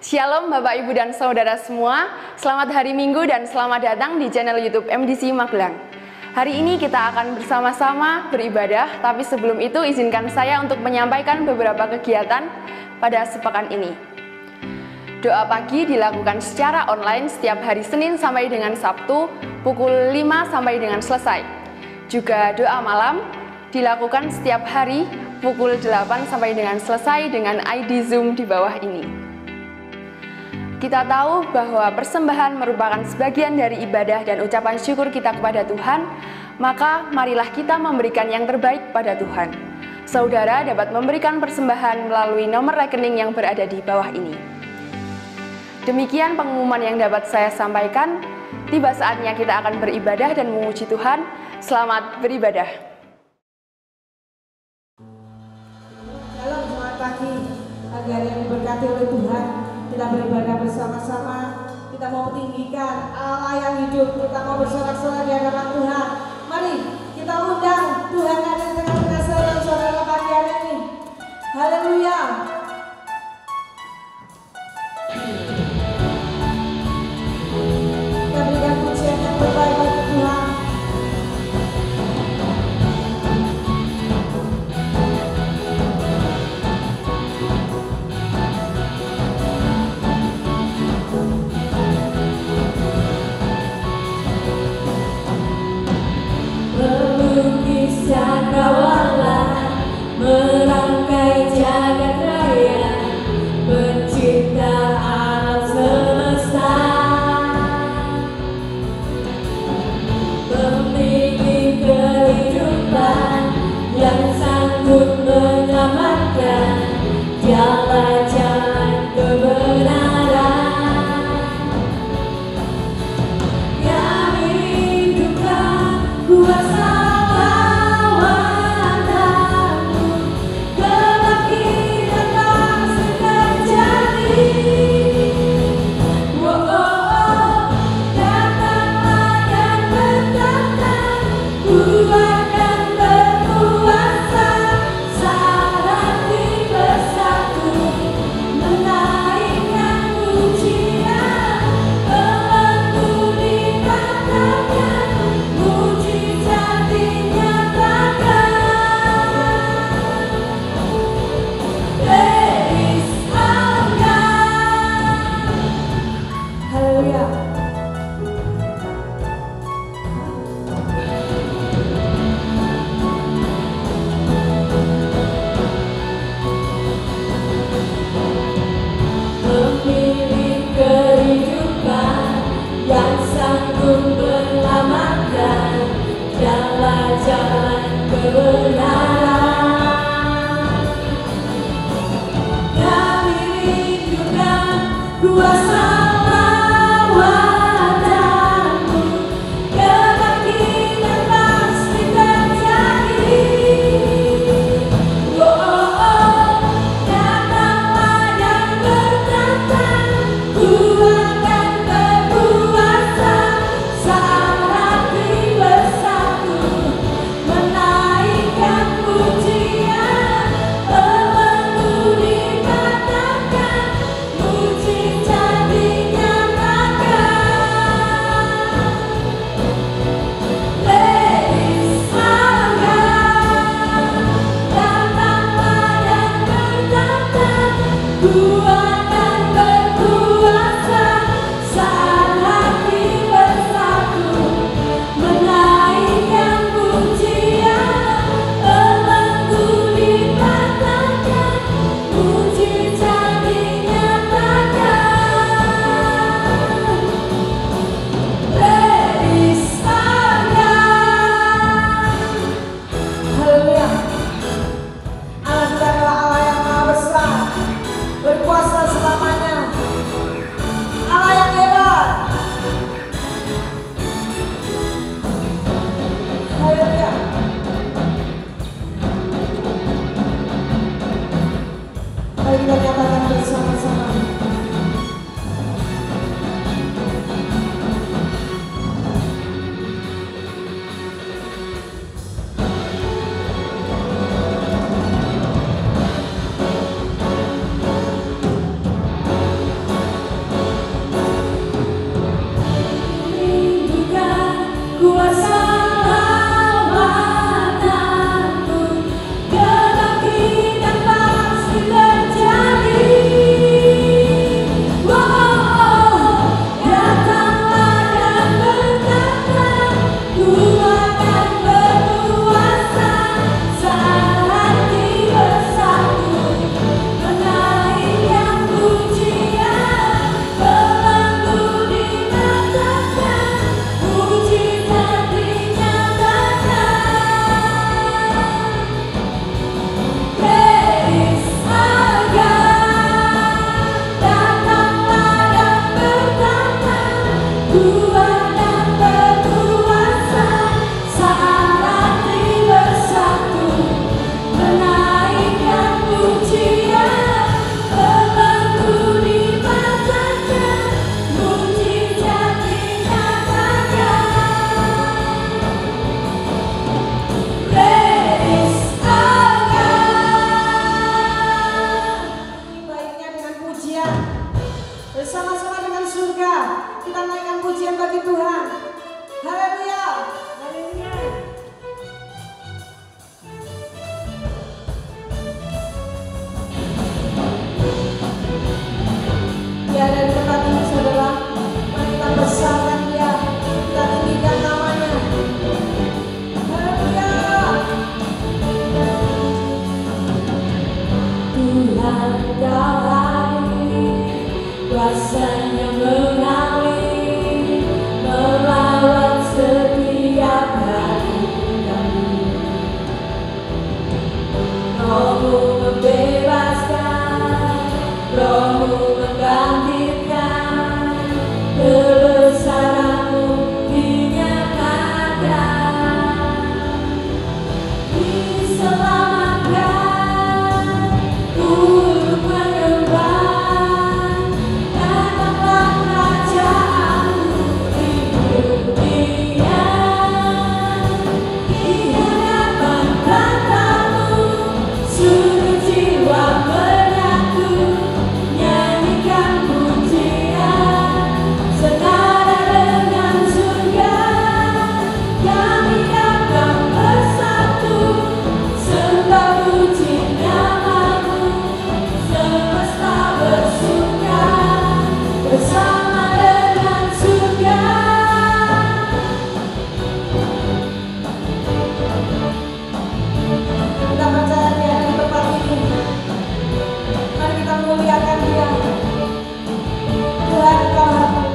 Shalom Bapak Ibu dan Saudara semua, selamat hari Minggu dan selamat datang di channel YouTube MDC Magelang. Hari ini kita akan bersama-sama beribadah, tapi sebelum itu izinkan saya untuk menyampaikan beberapa kegiatan pada sepekan ini. Doa pagi dilakukan secara online setiap hari Senin sampai dengan Sabtu pukul 5 sampai dengan selesai. Juga doa malam dilakukan setiap hari pukul 8 sampai dengan selesai dengan ID Zoom di bawah ini. Kita tahu bahwa persembahan merupakan sebagian dari ibadah dan ucapan syukur kita kepada Tuhan, maka marilah kita memberikan yang terbaik pada Tuhan. Saudara dapat memberikan persembahan melalui nomor rekening yang berada di bawah ini. Demikian pengumuman yang dapat saya sampaikan. Tiba saatnya kita akan beribadah dan memuji Tuhan. Selamat beribadah. Shalom, selamat pagi. Pagi hari yang diberkati oleh Tuhan. Kita beribadah bersama-sama. Kita mau tinggikan Allah yang hidup. Kita mau bersorak-sorak di hadapan Tuhan. Mari kita undang Tuhan ada di tengah-tengah saudara-saudara pagi hari ini. Haleluya. Kita berikan pujian yang terbaik bagi Tuhan. Melukis cakrawala, merangkai jagat raya, pencipta alam semesta, pemilik kehidupan yang sanggup menyelamatkan jalan-jalan kebenaran. Kami rindukan kuasa lawan-Mu, kebangkitan pasti terjadi. Oh, datanglah dan bertata, Ku akan berkuasa saat hati bersatu, menaikkan pujian, Engkau dikatakan, mujizat dinyatakan. There is our God. Haleluya. Pemilik kehidupan yang sanggup menyelamatkan jalan-jalan kebenaran. Kami rindukan kuasa lawan-Mu, kebangkitan pasti terjadi. Datanglah dan bertata, Ku akan berkuasa saat hati bersatu, menaikkan pujian, Engkau dikatakan, mujizat dinyatakan. Ladies our God, datanglah dan bertata, Ku akan berkuasa saat hati bersatu, menaikkan pujian, Engkau dikatakan, mujizat dinyatakan. Ladies our God. Haleluya. Allah kita adalah Allah yang maha besar, berkuasa selamanya. Allah yang hebat. Haleluya. Mari kita nyatakan bersama-sama. Engkau hadir, kuasanya mengalir, melawat setiap hati kami. Roh-Mu membebaskan, Roh-Mu membangkitkan, kebesaran-Mu dinyatakan. Diselamatkan untuk menyembah, datanglah kerajaan-Mu di dunia. Di hadapan tatamu, seluruh jiwa menyatu, nyanyikan pujian senada dengan surga. Kami datang bersatu, sembah puji nama-Mu, semesta bersuka bersama dengan surga. Kita percaya Dia di tempat ini. Mari kita muliakan Dia. Tuhan Engkau hadir.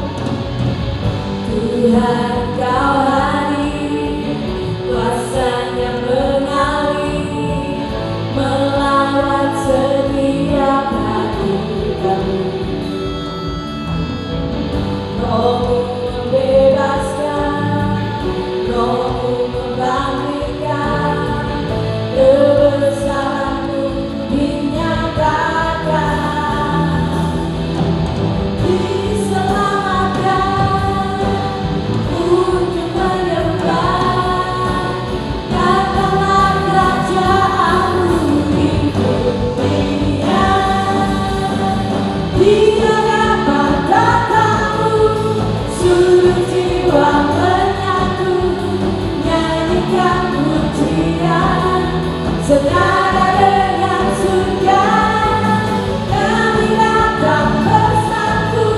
Tuhan Engkau hadir, kuasanya mengalir, melawat setiap hati kami. Roh-Mu membebaskan, Roh-Mu membangkitkan, kebesaran-Mu dinyatakan. Diselamatkan untuk menyembah, datanglah kerajaan-Mu di dunia. Di hadapan tatamu, seluruh jiwa menyatu, nyanyikan pujian senada dengan surga. Kami datang bersatu,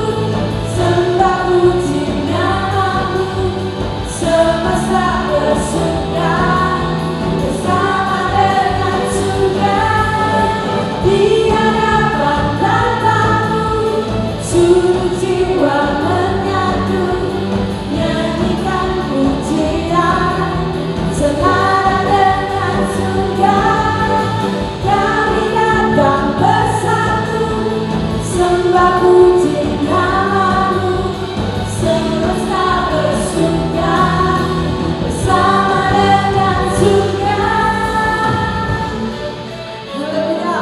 sembah puji nama-Mu, semesta bersuka bersama dengan surga. Di hadapan tatamu, seluruh jiwa menyatu, nyanyikan pujian senada dengan surga. Kami datang bersatu, sembah puji nama-Mu, semesta bersuka bersama dengan surga. Haleluya.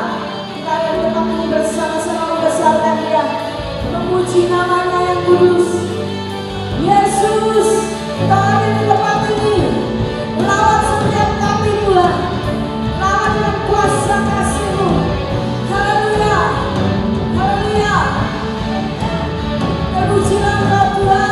Kita ada di tempat ini bersama-sama membesarkan Dia, memuji nama-Nya yang kudus. Yesus, Engkau ada di tempat ini. Lawat setiap kami Tuhan. Lawat dengan kuasa kasih-Mu. Haleluya. Haleluya. Terpujilah Engkau Tuhan.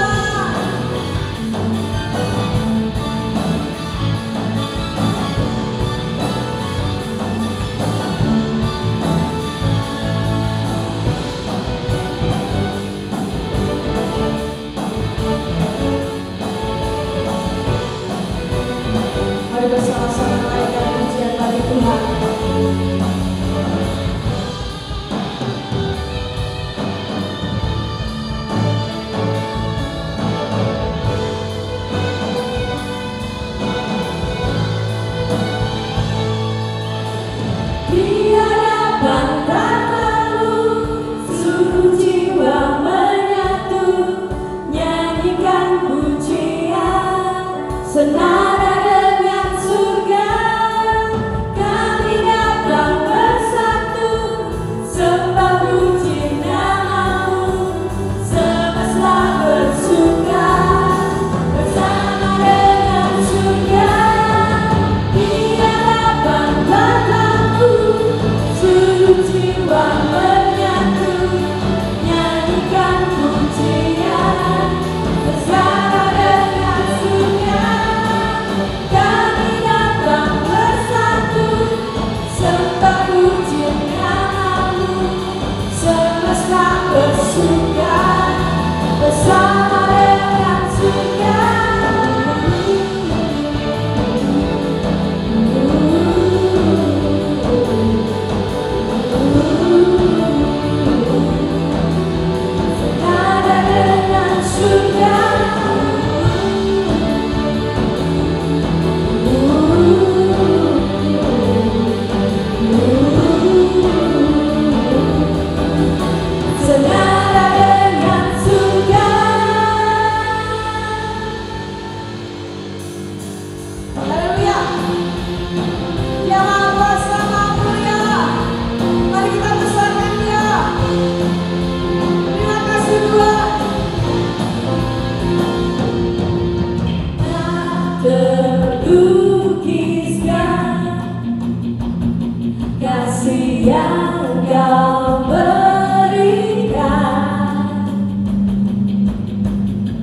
yang Kau berikan,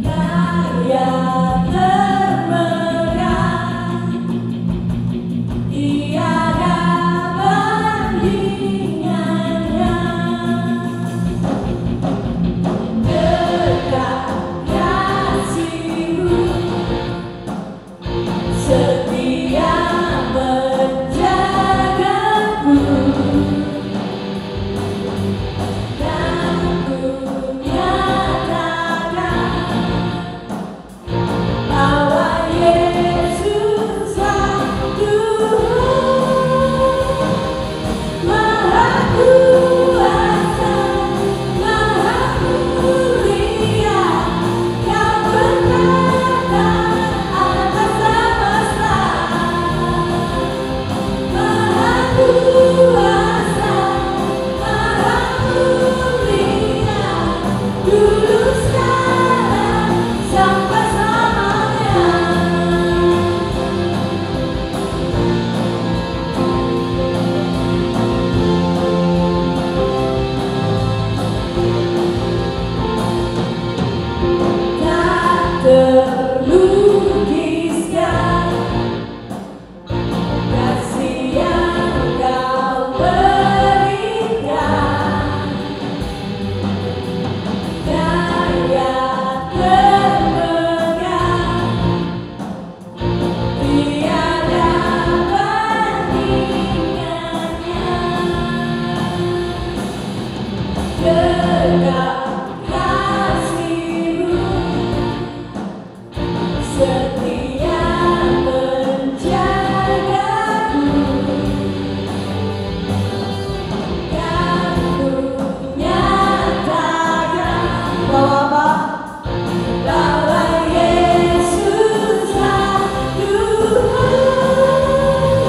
karya termegah, tiada bandingannya. Dekat kasih-Mu, setia menjagaku, dan ku nyatakan bahwa Yesuslah Tuhan. Maha kuasa, maha mulia, Kau berkata atas semesta. Maha kuasa, maha mulia, dulu sekarang sampai selamanya. Tak terlukiskan kasih yang Kau berikan, karya termegah, tiada bandingannya. Dekat kasih-Mu, setia menjagaku, dan ku nyatakan bahwa Yesuslah Tuhan.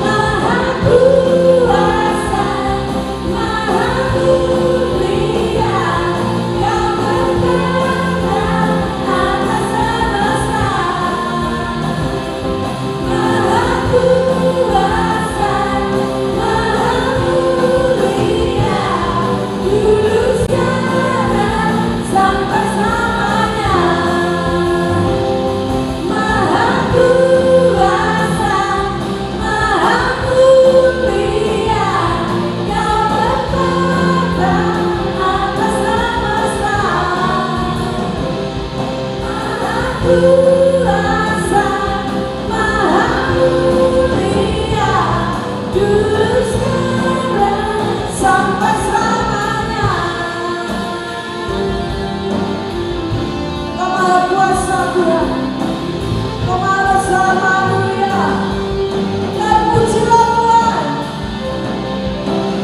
Maha kuasa, maha mulia, Kau berkata atas semesta. Maha kuasa, maha mulia, dulu sekarang sampai selamanya. Maha kuasa, maha mulia, Kau berkata atas semesta. Maha kuasa, maha mulia, dulu sekarang sampai selamanya. Kau maha kuasa Tuhan, Kau maha besar, maha mulia, dan pujilah Tuhan.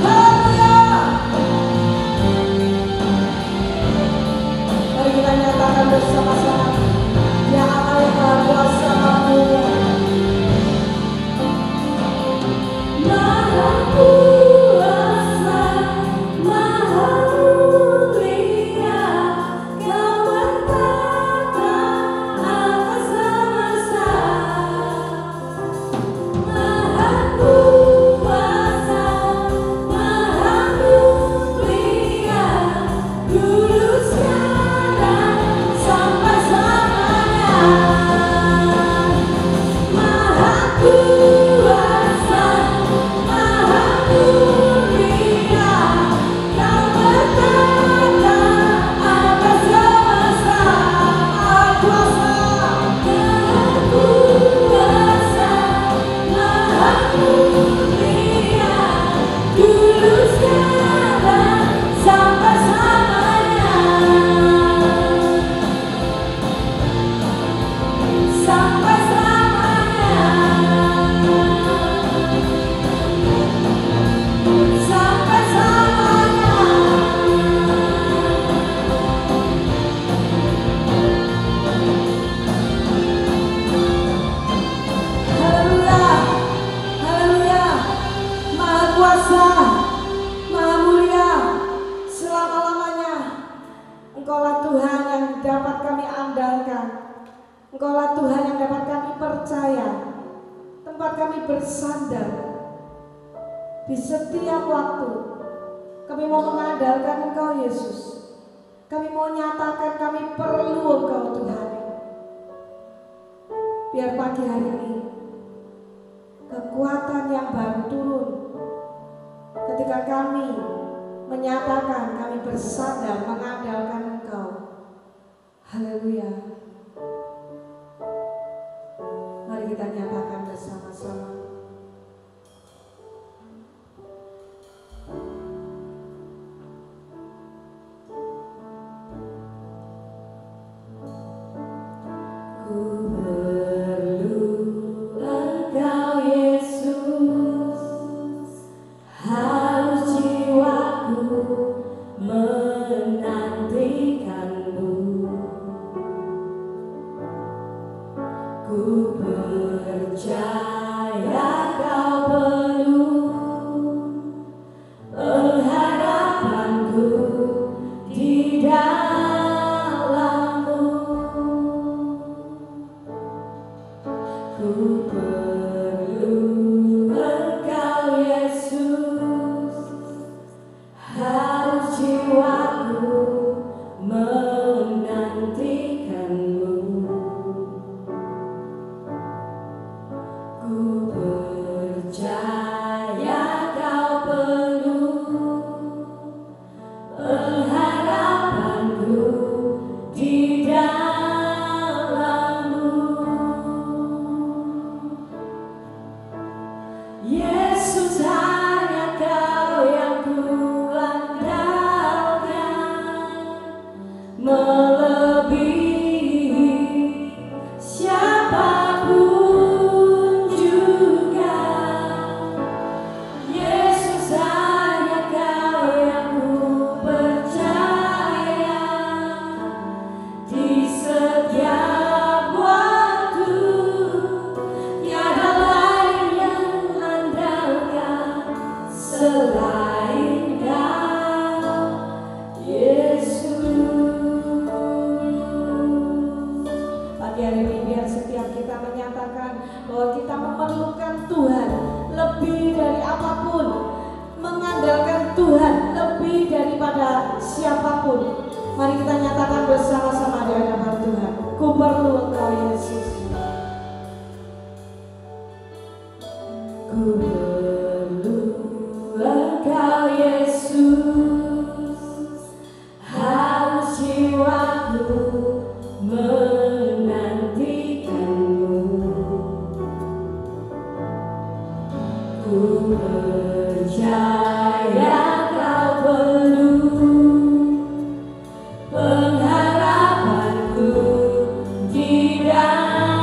Haleluya. Mari kita nyatakan bersama-sama, Ya Allah yang maha kuasa, maha mulia. Maha kuasa, maha mulia, Kau berkata atas semesta. Maha kuasa, maha mulia, dulu sekarang sampai selamanya. Maha kuasa, maha mulia, Kau berkata atas semesta. Maha kuasa, Maha kuasa, maha mulia, dulu sekarang sampai selamanya. Sampai selamanya. Sampai selamanya. haleluya, haleluya. Maha kuasa, maha mulia, selama-lamanya. Engkaulah Tuhan yang dapat kami andalkan. Engkaulah Tuhan yang dapat kami percaya, tempat kami bersandar. Di setiap waktu kami mau mengandalkan Engkau Yesus. Kami mau nyatakan kami perlu Engkau Tuhan. Biar pagi hari ini kekuatan yang baru turun ketika kami menyatakan kami bersandar mengandalkan Engkau. Haleluya. Mari kita nyatakan bersama-sama. Pengharapanku di dalam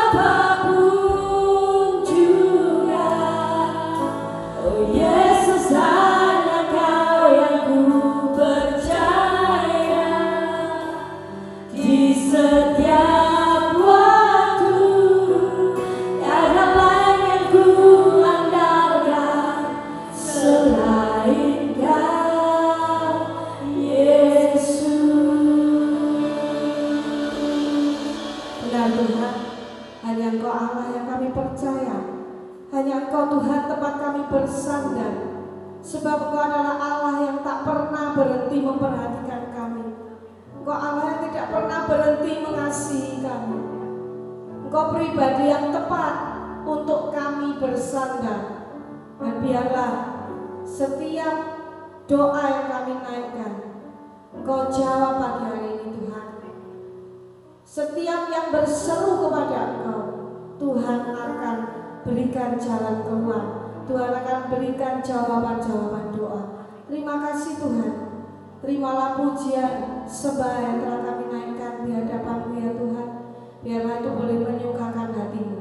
apapun juga. Oh Yesus, hanya Kau yang ku percaya. Di setiap waktu tiada lain yang ku andalkan selain Kau, Yesus. Benar Tuhan, hanya Engkau Allah yang kami percaya. Hanya Engkau Tuhan tempat kami bersandar. Sebab Engkau adalah Allah yang tak pernah berhenti memperhatikan kami. Engkau Allah yang tidak pernah berhenti mengasihi kami. Engkau pribadi yang tepat untuk kami bersandar. Dan biarlah setiap doa yang kami naikkan, Engkau jawab pagi hari ini Tuhan. Setiap yang berseru kepada Engkau, Tuhan akan berikan jalan keluar. Tuhan akan berikan jawaban-jawaban doa. Terima kasih Tuhan. Terimalah pujian sembah yang telah kami naikkan di hadapan-Mu ya Tuhan. Biarlah itu boleh menyukakan hati-Mu.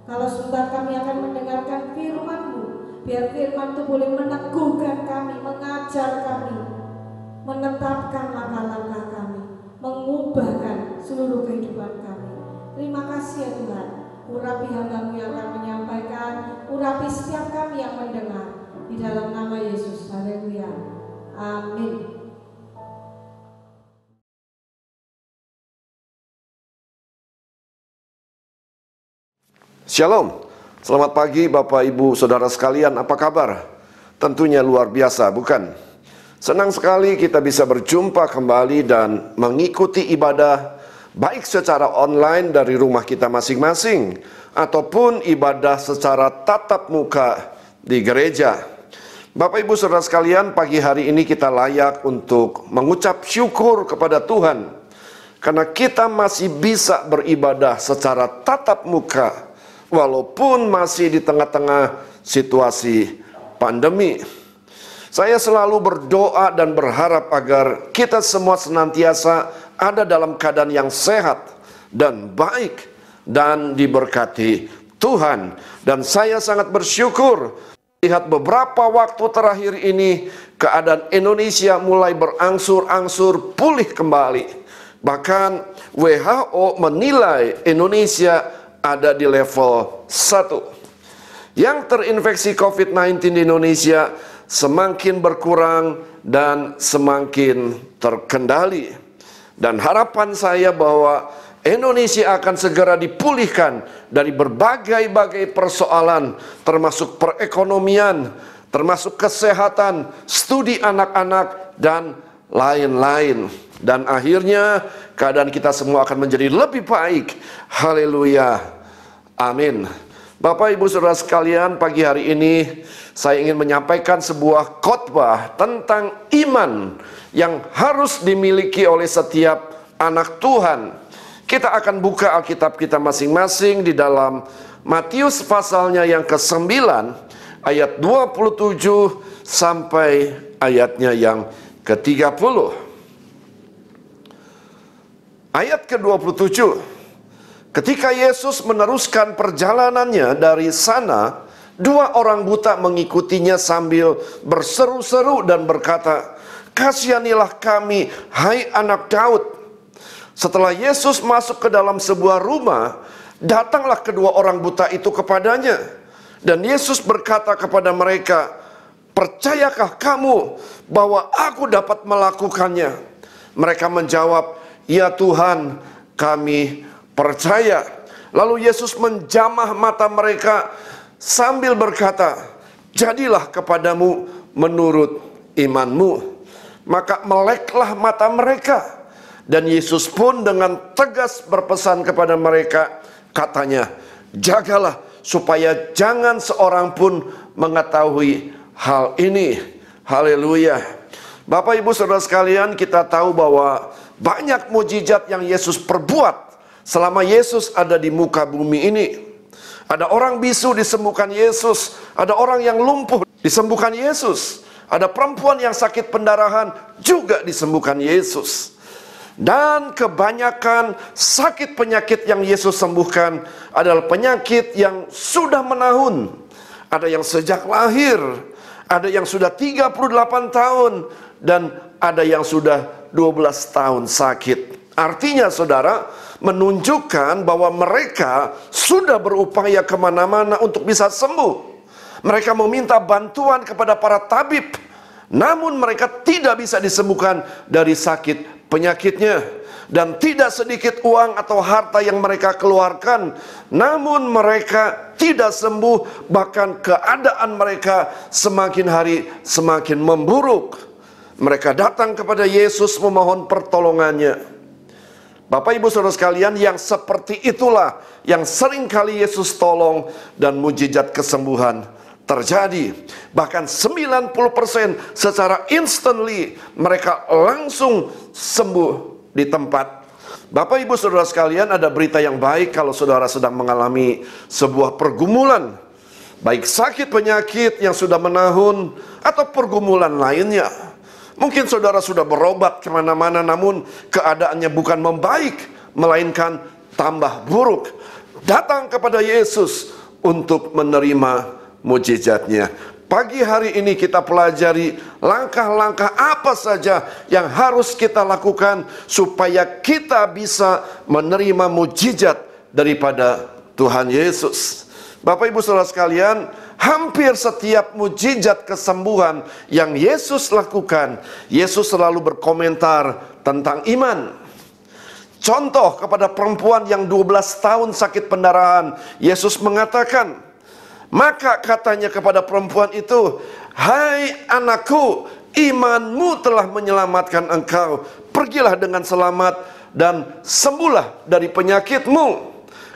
Kalau sebentar kami akan mendengarkan firman-Mu, biar firman itu boleh meneguhkan kami, mengajar kami, menetapkan langkah-langkah kami, mengubahkan seluruh kehidupan kami. Terima kasih ya Tuhan. Urapi hamba-Mu yang akan menyampaikan, urapi setiap kami yang mendengar. Di dalam nama Yesus, haleluya, amin. Shalom, selamat pagi Bapak Ibu Saudara sekalian, apa kabar? Tentunya luar biasa, bukan? Senang sekali kita bisa berjumpa kembali dan mengikuti ibadah baik secara online dari rumah kita masing-masing ataupun ibadah secara tatap muka di gereja. Bapak Ibu Saudara sekalian, pagi hari ini kita layak untuk mengucap syukur kepada Tuhan karena kita masih bisa beribadah secara tatap muka walaupun masih di tengah-tengah situasi pandemi. Saya selalu berdoa dan berharap agar kita semua senantiasa ada dalam keadaan yang sehat dan baik dan diberkati Tuhan. Dan saya sangat bersyukur lihat beberapa waktu terakhir ini keadaan Indonesia mulai berangsur-angsur pulih kembali. Bahkan WHO menilai Indonesia ada di level 1. Yang terinfeksi COVID-19 di Indonesia semakin berkurang dan semakin terkendali. Dan harapan saya bahwa Indonesia akan segera dipulihkan dari berbagai-bagai persoalan, termasuk perekonomian, termasuk kesehatan, studi anak-anak, dan lain-lain. Dan akhirnya keadaan kita semua akan menjadi lebih baik. Haleluya. Amin. Bapak Ibu Saudara sekalian, pagi hari ini saya ingin menyampaikan sebuah khotbah tentang iman yang harus dimiliki oleh setiap anak Tuhan. Kita akan buka Alkitab kita masing-masing di dalam Matius pasalnya yang ke-9 ayat 27 sampai ayatnya yang ke-30. Ayat ke-27. Ketika Yesus meneruskan perjalanannya dari sana, dua orang buta mengikutinya sambil berseru-seru dan berkata, "Kasihanilah kami, hai anak Daud." Setelah Yesus masuk ke dalam sebuah rumah, datanglah kedua orang buta itu kepadanya. Dan Yesus berkata kepada mereka, "Percayakah kamu bahwa aku dapat melakukannya?" Mereka menjawab, "Ya Tuhan, kami percaya." Lalu Yesus menjamah mata mereka sambil berkata, "Jadilah kepadamu menurut imanmu." Maka meleklah mata mereka. Dan Yesus pun dengan tegas berpesan kepada mereka, katanya, "Jagalah supaya jangan seorang pun mengetahui hal ini." Haleluya. Bapak Ibu Saudara sekalian, kita tahu bahwa banyak mujizat yang Yesus perbuat selama Yesus ada di muka bumi ini. Ada orang bisu disembuhkan Yesus, ada orang yang lumpuh disembuhkan Yesus, ada perempuan yang sakit pendarahan juga disembuhkan Yesus. Dan kebanyakan sakit penyakit yang Yesus sembuhkan adalah penyakit yang sudah menahun. Ada yang sejak lahir, ada yang sudah 38 tahun, dan ada yang sudah 12 tahun sakit. Artinya saudara, menunjukkan bahwa mereka sudah berupaya kemana-mana untuk bisa sembuh. Mereka meminta bantuan kepada para tabib, namun mereka tidak bisa disembuhkan dari sakit penyakitnya. Dan tidak sedikit uang atau harta yang mereka keluarkan, namun mereka tidak sembuh. Bahkan keadaan mereka semakin hari semakin memburuk. Mereka datang kepada Yesus memohon pertolongannya. Bapak ibu saudara sekalian, yang seperti itulah yang sering kali Yesus tolong dan mujizat kesembuhan terjadi. Bahkan 90% secara instantly mereka langsung sembuh di tempat. Bapak ibu saudara sekalian, ada berita yang baik kalau saudara sedang mengalami sebuah pergumulan, baik sakit penyakit yang sudah menahun atau pergumulan lainnya. Mungkin saudara sudah berobat kemana-mana, namun keadaannya bukan membaik, melainkan tambah buruk. Datang kepada Yesus untuk menerima mujizatnya. Pagi hari ini kita pelajari langkah-langkah apa saja yang harus kita lakukan supaya kita bisa menerima mujizat daripada Tuhan Yesus. Bapak ibu saudara sekalian, hampir setiap mujizat kesembuhan yang Yesus lakukan, Yesus selalu berkomentar tentang iman. Contoh, kepada perempuan yang 12 tahun sakit pendarahan, Yesus mengatakan, maka katanya kepada perempuan itu, hai anakku, imanmu telah menyelamatkan engkau. Pergilah dengan selamat dan sembuhlah dari penyakitmu.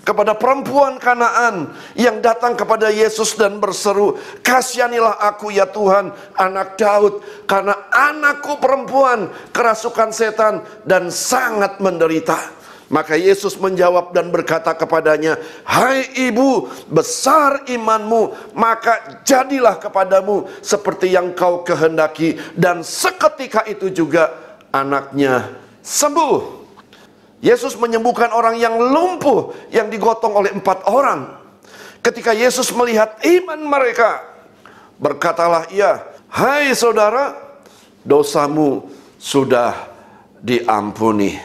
Kepada perempuan Kanaan yang datang kepada Yesus dan berseru, kasihanilah aku ya Tuhan, anak Daud, karena anakku perempuan kerasukan setan dan sangat menderita. Maka Yesus menjawab dan berkata kepadanya, hai ibu, besar imanmu, maka jadilah kepadamu seperti yang kau kehendaki. Dan seketika itu juga anaknya sembuh. Yesus menyembuhkan orang yang lumpuh yang digotong oleh 4 orang. Ketika Yesus melihat iman mereka, berkatalah ia, hai saudara, dosamu sudah diampuni.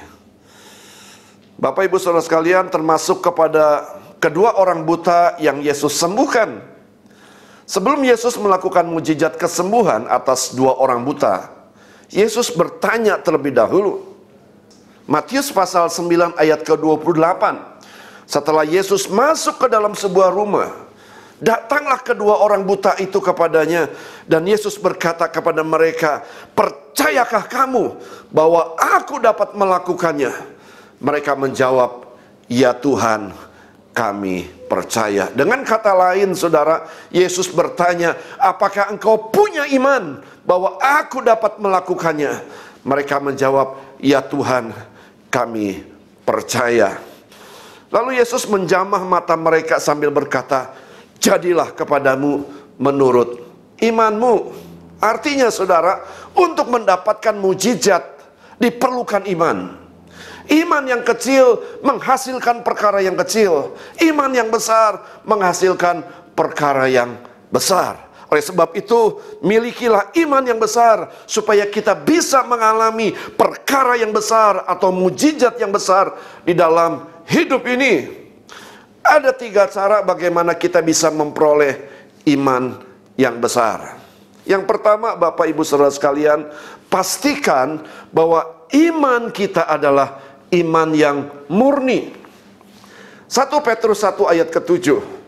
Bapak ibu saudara sekalian, termasuk kepada kedua orang buta yang Yesus sembuhkan. Sebelum Yesus melakukan mujizat kesembuhan atas 2 orang buta, Yesus bertanya terlebih dahulu. Matius pasal 9 ayat ke-28. Setelah Yesus masuk ke dalam sebuah rumah, datanglah kedua orang buta itu kepadanya, dan Yesus berkata kepada mereka, percayakah kamu bahwa aku dapat melakukannya? Mereka menjawab, ya Tuhan, kami percaya. Dengan kata lain saudara, Yesus bertanya, apakah engkau punya iman bahwa aku dapat melakukannya? Mereka menjawab, ya Tuhan, kami percaya. Lalu Yesus menjamah mata mereka sambil berkata, jadilah kepadamu menurut imanmu. Artinya saudara, untuk mendapatkan mujizat diperlukan iman. Iman yang kecil menghasilkan perkara yang kecil. Iman yang besar menghasilkan perkara yang besar. Oleh sebab itu, milikilah iman yang besar supaya kita bisa mengalami perkara yang besar atau mujizat yang besar di dalam hidup ini. Ada 3 cara bagaimana kita bisa memperoleh iman yang besar. Yang pertama, Bapak Ibu Saudara sekalian, pastikan bahwa iman kita adalah iman yang murni. 1 Petrus 1 ayat ke-7.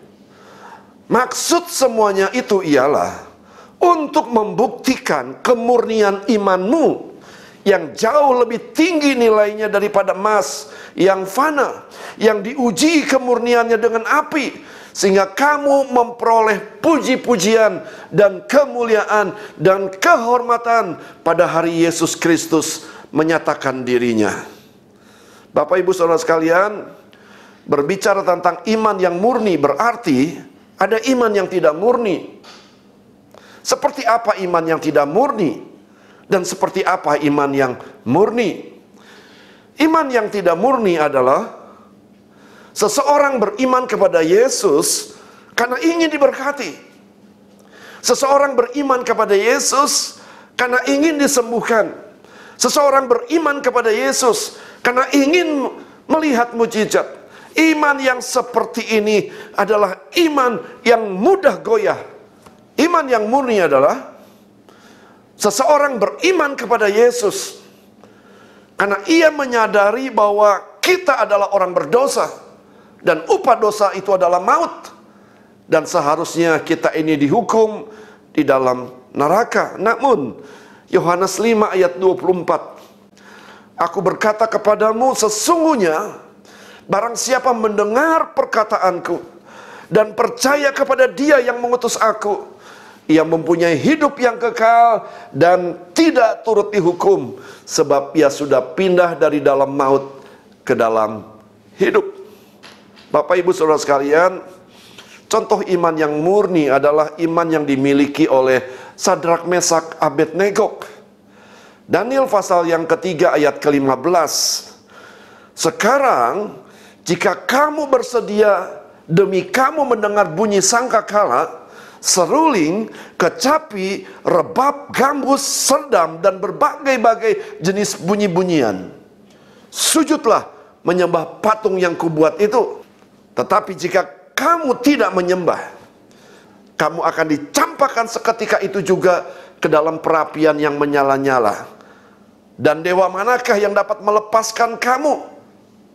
Maksud semuanya itu ialah untuk membuktikan kemurnian imanmu yang jauh lebih tinggi nilainya daripada emas yang fana, yang diuji kemurniannya dengan api, sehingga kamu memperoleh puji-pujian dan kemuliaan dan kehormatan pada hari Yesus Kristus menyatakan dirinya. Bapak ibu saudara sekalian, berbicara tentang iman yang murni berarti ada iman yang tidak murni. Seperti apa iman yang tidak murni? Dan seperti apa iman yang murni? Iman yang tidak murni adalah seseorang beriman kepada Yesus karena ingin diberkati. Seseorang beriman kepada Yesus karena ingin disembuhkan. Seseorang beriman kepada Yesus karena ingin melihat mujizat. Iman yang seperti ini adalah iman yang mudah goyah. Iman yang murni adalah seseorang beriman kepada Yesus karena ia menyadari bahwa kita adalah orang berdosa dan upah dosa itu adalah maut, dan seharusnya kita ini dihukum di dalam neraka. Namun Yohanes 5 ayat 24, aku berkata kepadamu, sesungguhnya barang siapa mendengar perkataanku dan percaya kepada Dia yang mengutus aku, ia mempunyai hidup yang kekal dan tidak turut dihukum, sebab ia sudah pindah dari dalam maut ke dalam hidup. Bapak Ibu Saudara sekalian, contoh iman yang murni adalah iman yang dimiliki oleh Sadrak, Mesak, Abednego. Daniel pasal yang ketiga ayat ke-15. Sekarang jika kamu bersedia demi kamu mendengar bunyi sangkakala, seruling, kecapi, rebab, gambus, serdam, dan berbagai-bagai jenis bunyi-bunyian, sujudlah menyembah patung yang kubuat itu. Tetapi jika kamu tidak menyembah, kamu akan dicampakkan seketika itu juga ke dalam perapian yang menyala-nyala. Dan dewa manakah yang dapat melepaskan kamu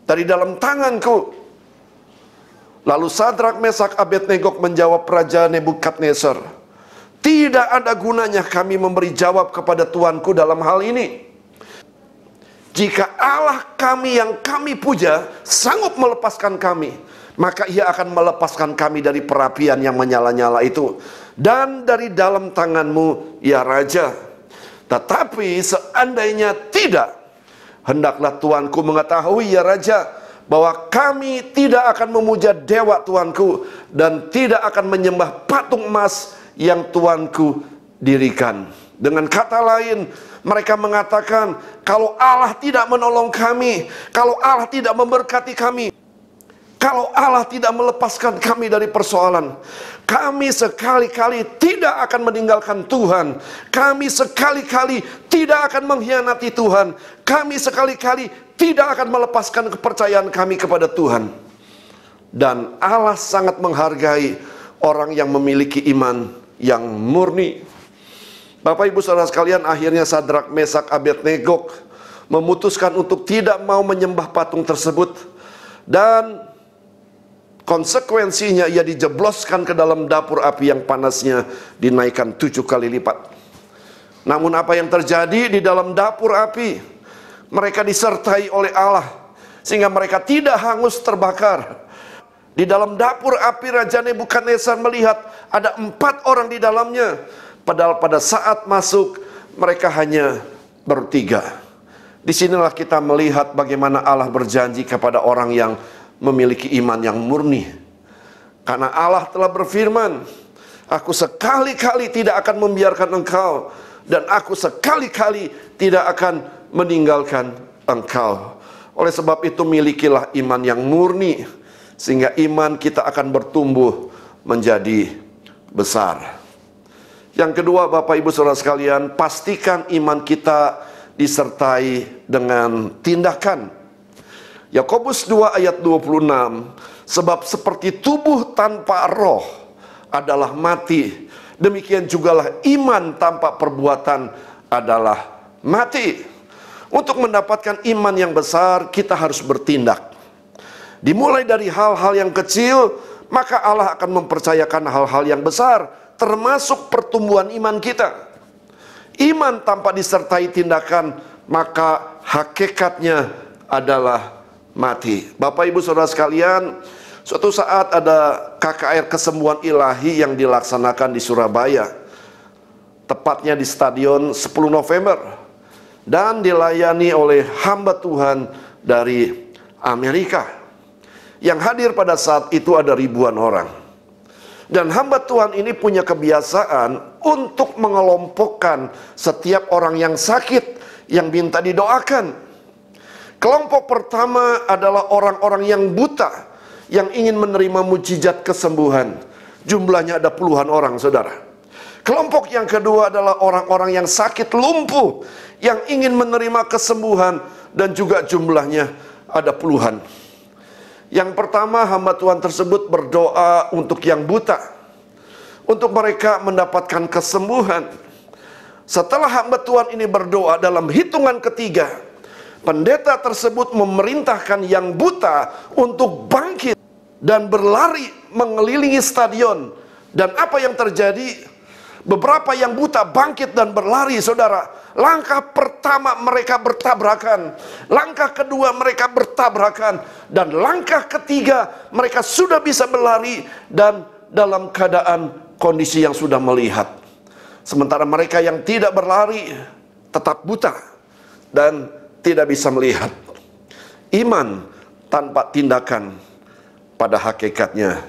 dari dalam tanganku? Lalu Sadrak, Mesak, Abednego menjawab Raja Nebukadnezar, tidak ada gunanya kami memberi jawab kepada Tuanku dalam hal ini. Jika Allah kami yang kami puja sanggup melepaskan kami, maka Ia akan melepaskan kami dari perapian yang menyala-nyala itu dan dari dalam tanganmu, ya Raja. Tetapi seandainya tidak, hendaklah Tuanku mengetahui, ya Raja, bahwa kami tidak akan memuja dewa Tuanku dan tidak akan menyembah patung emas yang Tuanku dirikan. Dengan kata lain, mereka mengatakan, kalau Allah tidak menolong kami, kalau Allah tidak memberkati kami, kalau Allah tidak melepaskan kami dari persoalan, kami sekali-kali tidak akan meninggalkan Tuhan. Kami sekali-kali tidak akan mengkhianati Tuhan. Kami sekali-kali tidak akan melepaskan kepercayaan kami kepada Tuhan. Dan Allah sangat menghargai orang yang memiliki iman yang murni. Bapak Ibu Saudara sekalian, akhirnya Sadrak, Mesak, Abednego memutuskan untuk tidak mau menyembah patung tersebut. Dan konsekuensinya ia dijebloskan ke dalam dapur api yang panasnya dinaikkan 7 kali lipat. Namun apa yang terjadi di dalam dapur api? Mereka disertai oleh Allah sehingga mereka tidak hangus terbakar. Di dalam dapur api Raja Nebukadnezar melihat ada 4 orang di dalamnya, padahal pada saat masuk mereka hanya bertiga. Disinilah kita melihat bagaimana Allah berjanji kepada orang yang memiliki iman yang murni. Karena Allah telah berfirman, aku sekali-kali tidak akan membiarkan engkau, dan aku sekali-kali tidak akan meninggalkan engkau. Oleh sebab itu milikilah iman yang murni, sehingga iman kita akan bertumbuh menjadi besar. Yang kedua, Bapak Ibu Saudara sekalian, pastikan iman kita disertai dengan tindakan. Yakobus 2 ayat 26, sebab seperti tubuh tanpa roh adalah mati, demikian jugalah iman tanpa perbuatan adalah mati. Untuk mendapatkan iman yang besar, kita harus bertindak. Dimulai dari hal-hal yang kecil, maka Allah akan mempercayakan hal-hal yang besar, termasuk pertumbuhan iman kita. Iman tanpa disertai tindakan, maka hakikatnya adalah mati. Bapak Ibu Saudara sekalian, suatu saat ada KKR kesembuhan ilahi yang dilaksanakan di Surabaya, tepatnya di Stadion 10 November, dan dilayani oleh hamba Tuhan dari Amerika. Yang hadir pada saat itu ada ribuan orang. Dan hamba Tuhan ini punya kebiasaan untuk mengelompokkan setiap orang yang sakit yang minta didoakan. Kelompok pertama adalah orang-orang yang buta, yang ingin menerima mujizat kesembuhan. Jumlahnya ada puluhan orang, saudara. Kelompok yang kedua adalah orang-orang yang sakit lumpuh, yang ingin menerima kesembuhan, dan juga jumlahnya ada puluhan. Yang pertama, hamba Tuhan tersebut berdoa untuk yang buta, untuk mereka mendapatkan kesembuhan. Setelah hamba Tuhan ini berdoa, dalam hitungan ketiga, pendeta tersebut memerintahkan yang buta untuk bangkit dan berlari mengelilingi stadion. Dan apa yang terjadi? Beberapa yang buta bangkit dan berlari, saudara. Langkah pertama mereka bertabrakan, langkah kedua mereka bertabrakan, dan langkah ketiga mereka sudah bisa berlari dan dalam keadaan kondisi yang sudah melihat. Sementara mereka yang tidak berlari tetap buta dan tidak bisa melihat. Iman tanpa tindakan pada hakikatnya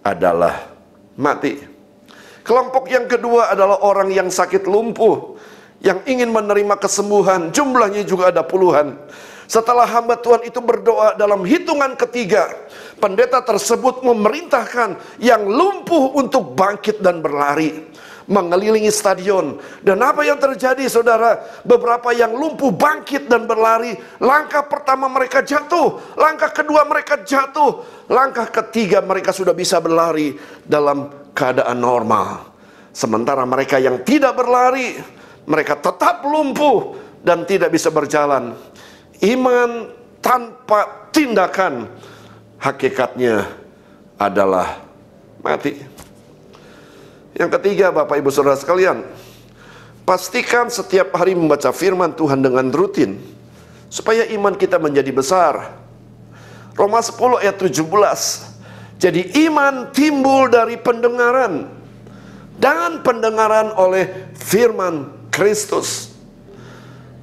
adalah mati. Kelompok yang kedua adalah orang yang sakit lumpuh, yang ingin menerima kesembuhan. Jumlahnya juga ada puluhan. Setelah hamba Tuhan itu berdoa, dalam hitungan ketiga, pendeta tersebut memerintahkan yang lumpuh untuk bangkit dan berlari mengelilingi stadion. Dan apa yang terjadi, saudara? Beberapa yang lumpuh bangkit dan berlari. Langkah pertama mereka jatuh, langkah kedua mereka jatuh, langkah ketiga mereka sudah bisa berlari dalam keadaan normal. Sementara mereka yang tidak berlari, mereka tetap lumpuh dan tidak bisa berjalan. Iman tanpa tindakan hakikatnya adalah mati. Yang ketiga, Bapak Ibu Saudara sekalian, pastikan setiap hari membaca firman Tuhan dengan rutin, supaya iman kita menjadi besar. Roma 10 ayat 17. Jadi iman timbul dari pendengaran, dan pendengaran oleh firman Kristus.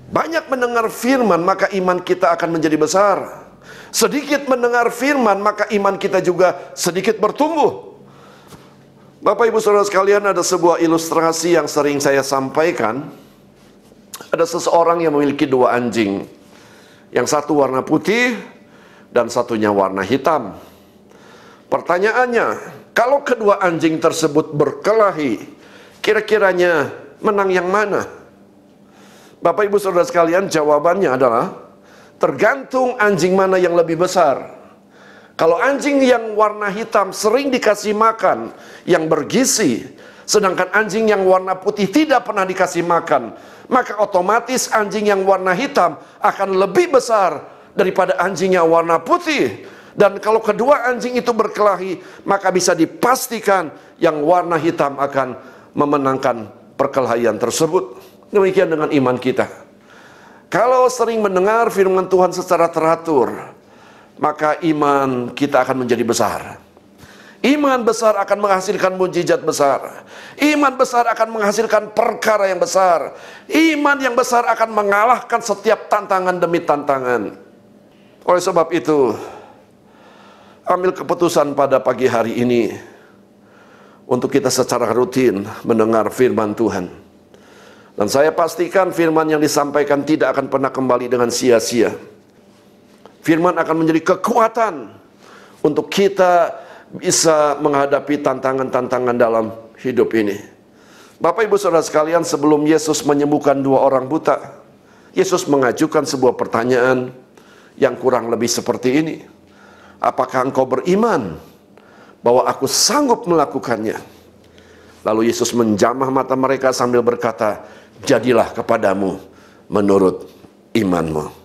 Banyak mendengar firman, maka iman kita akan menjadi besar. Sedikit mendengar firman, maka iman kita juga sedikit bertumbuh. Bapak Ibu Saudara sekalian, ada sebuah ilustrasi yang sering saya sampaikan. Ada seseorang yang memiliki dua anjing. Yang satu warna putih dan satunya warna hitam. Pertanyaannya, kalau kedua anjing tersebut berkelahi, kira-kiranya menang yang mana? Bapak Ibu Saudara sekalian, jawabannya adalah tergantung anjing mana yang lebih besar. Kalau anjing yang warna hitam sering dikasih makan yang bergizi, sedangkan anjing yang warna putih tidak pernah dikasih makan, maka otomatis anjing yang warna hitam akan lebih besar daripada anjing yang warna putih. Dan kalau kedua anjing itu berkelahi, maka bisa dipastikan yang warna hitam akan memenangkan perkelahian tersebut. Demikian dengan iman kita. Kalau sering mendengar firman Tuhan secara teratur, maka iman kita akan menjadi besar. Iman besar akan menghasilkan mujizat besar. Iman besar akan menghasilkan perkara yang besar. Iman yang besar akan mengalahkan setiap tantangan demi tantangan. Oleh sebab itu, ambil keputusan pada pagi hari ini untuk kita secara rutin mendengar firman Tuhan. Dan saya pastikan firman yang disampaikan tidak akan pernah kembali dengan sia-sia. Firman akan menjadi kekuatan untuk kita bisa menghadapi tantangan-tantangan dalam hidup ini. Bapak Ibu Saudara sekalian, sebelum Yesus menyembuhkan dua orang buta, Yesus mengajukan sebuah pertanyaan yang kurang lebih seperti ini. Apakah engkau beriman bahwa aku sanggup melakukannya? Lalu Yesus menjamah mata mereka sambil berkata, jadilah kepadamu menurut imanmu.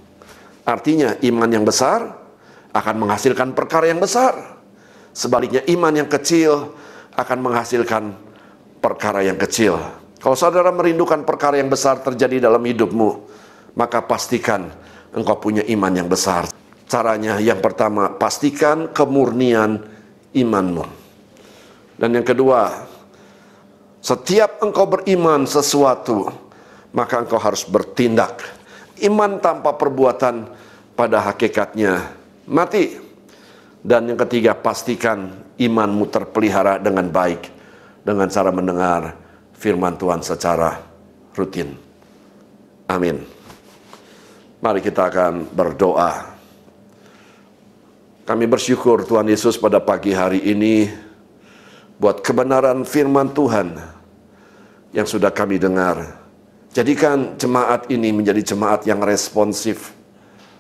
Artinya iman yang besar akan menghasilkan perkara yang besar. Sebaliknya iman yang kecil akan menghasilkan perkara yang kecil. Kalau saudara merindukan perkara yang besar terjadi dalam hidupmu, maka pastikan engkau punya iman yang besar. Caranya yang pertama, pastikan kemurnian imanmu. Dan yang kedua, setiap engkau beriman sesuatu, maka engkau harus bertindak. Iman tanpa perbuatan pada hakikatnya mati. Dan yang ketiga, pastikan imanmu terpelihara dengan baik dengan cara mendengar firman Tuhan secara rutin. Amin. Mari kita akan berdoa. Kami bersyukur Tuhan Yesus pada pagi hari ini buat kebenaran firman Tuhan yang sudah kami dengar. Jadikan jemaat ini menjadi jemaat yang responsif.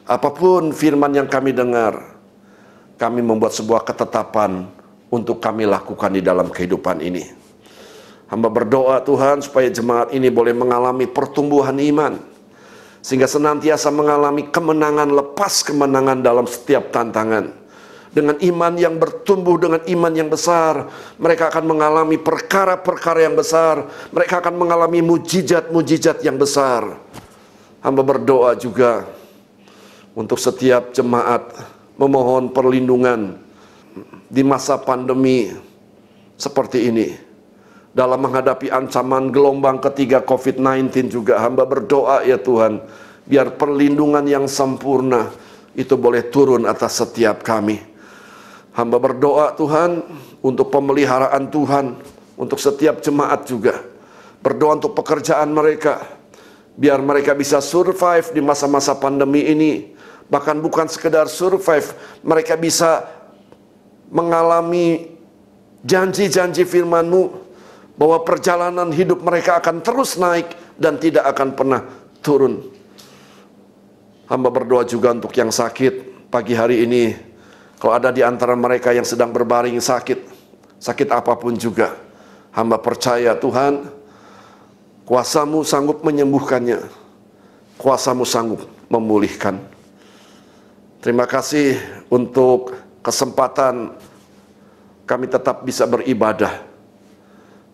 Apapun firman yang kami dengar, kami membuat sebuah ketetapan untuk kami lakukan di dalam kehidupan ini. Hamba berdoa Tuhan supaya jemaat ini boleh mengalami pertumbuhan iman, sehingga senantiasa mengalami kemenangan lepas kemenangan dalam setiap tantangan. Dengan iman yang bertumbuh, dengan iman yang besar, mereka akan mengalami perkara-perkara yang besar. Mereka akan mengalami mujizat-mujizat yang besar. Hamba berdoa juga untuk setiap jemaat, memohon perlindungan di masa pandemi seperti ini. Dalam menghadapi ancaman gelombang ketiga COVID-19 juga, hamba berdoa ya Tuhan, biar perlindungan yang sempurna itu boleh turun atas setiap kami. Hamba berdoa Tuhan untuk pemeliharaan Tuhan, untuk setiap jemaat juga. Berdoa untuk pekerjaan mereka, biar mereka bisa survive di masa-masa pandemi ini. Bahkan bukan sekedar survive, mereka bisa mengalami janji-janji firman-Mu, bahwa perjalanan hidup mereka akan terus naik dan tidak akan pernah turun. Hamba berdoa juga untuk yang sakit pagi hari ini. Kalau ada di antara mereka yang sedang berbaring sakit apapun juga, hamba percaya Tuhan, kuasa-Mu sanggup menyembuhkannya, kuasa-Mu sanggup memulihkan. Terima kasih untuk kesempatan kami tetap bisa beribadah.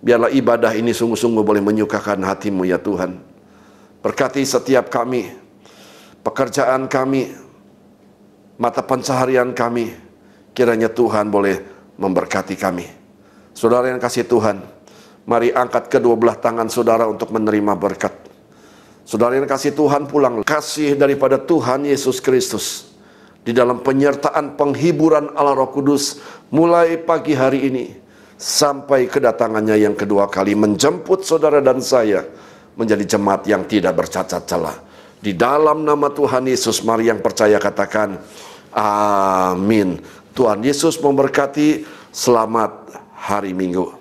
Biarlah ibadah ini sungguh-sungguh boleh menyukakan hati-Mu ya Tuhan. Berkati setiap kami, pekerjaan kami, mata pencaharian kami. Kiranya Tuhan boleh memberkati kami. Saudara yang kasih Tuhan, mari angkat kedua belah tangan saudara untuk menerima berkat. Saudara yang kasih Tuhan, pulang kasih daripada Tuhan Yesus Kristus di dalam penyertaan penghiburan Allah Roh Kudus mulai pagi hari ini sampai kedatangannya yang kedua kali menjemput saudara dan saya menjadi jemaat yang tidak bercacat celah. Di dalam nama Tuhan Yesus, mari yang percaya katakan amin. Tuhan Yesus memberkati. Selamat hari Minggu.